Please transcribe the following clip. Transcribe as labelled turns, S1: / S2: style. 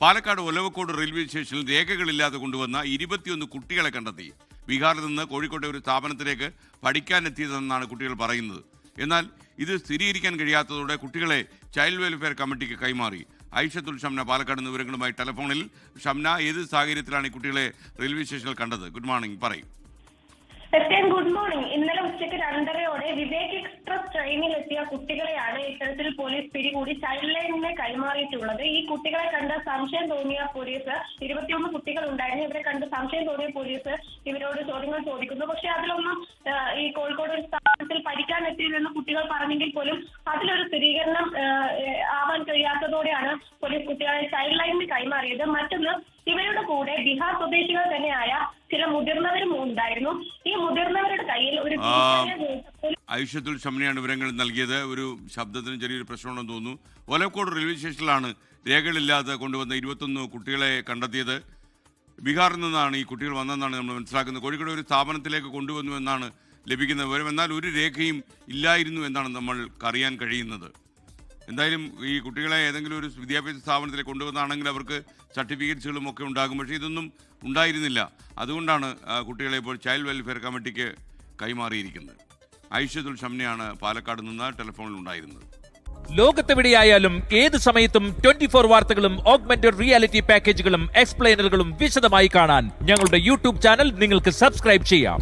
S1: Palakkad Olavakkode railway സ്റ്റേഷനിൽ രേഖകളില്ലാതെ കൊണ്ടുവന്ന 21 കുട്ടികളെ കണ്ടെത്തി. ബീഹാറിൽ നിന്ന് കോഴിക്കോട്ടെ ഒരു സ്ഥാപനത്തിലേക്ക് പഠിക്കാനെത്തിയതെന്നാണ് കുട്ടികൾ പറയുന്നത്. എന്നാൽ ഇത് സ്ഥിരീകരിക്കാൻ കഴിയാത്തതോടെ കുട്ടികളെ ചൈൽഡ് വെൽഫെയർ കമ്മിറ്റിക്ക് കൈമാറി. ഐഷത്തുൽ ഷംന പാലക്കാട് നിന്ന് വിവരങ്ങളുമായി ടെലിഫോണിൽ. ഷംന, ഏത് സാഹചര്യത്തിലാണ് ഈ കുട്ടികളെ റെയിൽവേ സ്റ്റേഷനിൽ കണ്ടത്? ഗുഡ് മോർണിംഗ്, പറയും.
S2: Good morning. ഇന്നലെ ഉച്ചയ്ക്ക് 2:30-ഓടെ വിവേക് എക്സ്പ്രസ് ട്രെയിനിലെത്തിയ കുട്ടികളെയാണ് ഇത്തരത്തിൽ പോലീസ് പിടികൂടി ചൈൽഡ് ലൈനിനെ കൈമാറിയിട്ടുള്ളത്. ഈ കുട്ടികളെ കണ്ട് സംശയം തോന്നിയ പോലീസ്, 21 കുട്ടികൾ ഉണ്ടായിരുന്നു, ഇവരെ കണ്ട് സംശയം തോന്നിയ പോലീസ് ഇവരോട് ചോദ്യങ്ങൾ ചോദിക്കുന്നു. പക്ഷെ അതിലൊന്നും ഈ കോഴിക്കോട് ഒരു സ്ഥാപനത്തിൽ പഠിക്കാൻ എത്തിയതെന്ന് കുട്ടികൾ പറഞ്ഞെങ്കിൽ പോലും അതിലൊരു സ്ഥിരീകരണം ആവാൻ കഴിയാത്തതോടെയാണ് പോലീസ് കുട്ടികളെ ചൈൽഡ് ലൈനിന് കൈമാറിയത്. മറ്റൊന്ന്, ഇവരുടെ കൂടെ ബീഹാർ സ്വദേശികൾ തന്നെയായ ചില മുതിർന്നവരും ഉണ്ടായിരുന്നു. ഈ മുതിർന്നവരുടെ കയ്യിൽ ഒരു
S1: ഐഷത്തുൽ ഷംനയാണ് വിവരങ്ങൾ നൽകിയത്. ഒരു ശബ്ദത്തിന് ചെറിയൊരു പ്രശ്നമുണ്ടെന്ന് തോന്നുന്നു. ഒലവക്കോട് റെയിൽവേ സ്റ്റേഷനിലാണ് രേഖകളില്ലാതെ കൊണ്ടുവന്ന 21 കുട്ടികളെ കണ്ടെത്തിയത്. ബീഹാറിൽ നിന്നാണ് ഈ കുട്ടികൾ വന്നതെന്നാണ് നമ്മൾ മനസ്സിലാക്കുന്നത്. കോഴിക്കോട് ഒരു സ്ഥാപനത്തിലേക്ക് കൊണ്ടുവന്നു എന്നാണ് ലഭിക്കുന്ന വിവരം. എന്നാൽ ഒരു രേഖയും ഇല്ലായിരുന്നു എന്നാണ് നമ്മൾക്ക് അറിയാൻ കഴിയുന്നത്. എന്തായാലും ഈ കുട്ടികളെ ഏതെങ്കിലും ഒരു വിദ്യാഭ്യാസ സ്ഥാപനത്തിലേക്ക് കൊണ്ടുവന്നാണെങ്കിൽ അവർക്ക് സർട്ടിഫിക്കറ്റ്സുകളും ഒക്കെ ഉണ്ടാകും. പക്ഷേ ഇതൊന്നും ഉണ്ടായിരുന്നില്ല. അതുകൊണ്ടാണ് കുട്ടികളെ ഇപ്പോൾ ചൈൽഡ് വെൽഫെയർ കമ്മിറ്റിക്ക് കൈമാറിയിരിക്കുന്നത്. ഐഷത്തുൽ ഷംനയാണ് പാലക്കാട് നിന്ന് ടെലിഫോണിൽ ഉണ്ടായിരുന്നത്.
S3: ലോകത്തെവിടെയായാലും ഏത് സമയത്തും 24 വാർത്തകളും ഓഗ്മെന്റഡ് റിയാലിറ്റി പാക്കേജുകളും എക്സ്പ്ലെയിനറുകളും വിശദമായി കാണാൻ ഞങ്ങളുടെ യൂട്യൂബ് ചാനൽ നിങ്ങൾക്ക് സബ്സ്ക്രൈബ് ചെയ്യാം.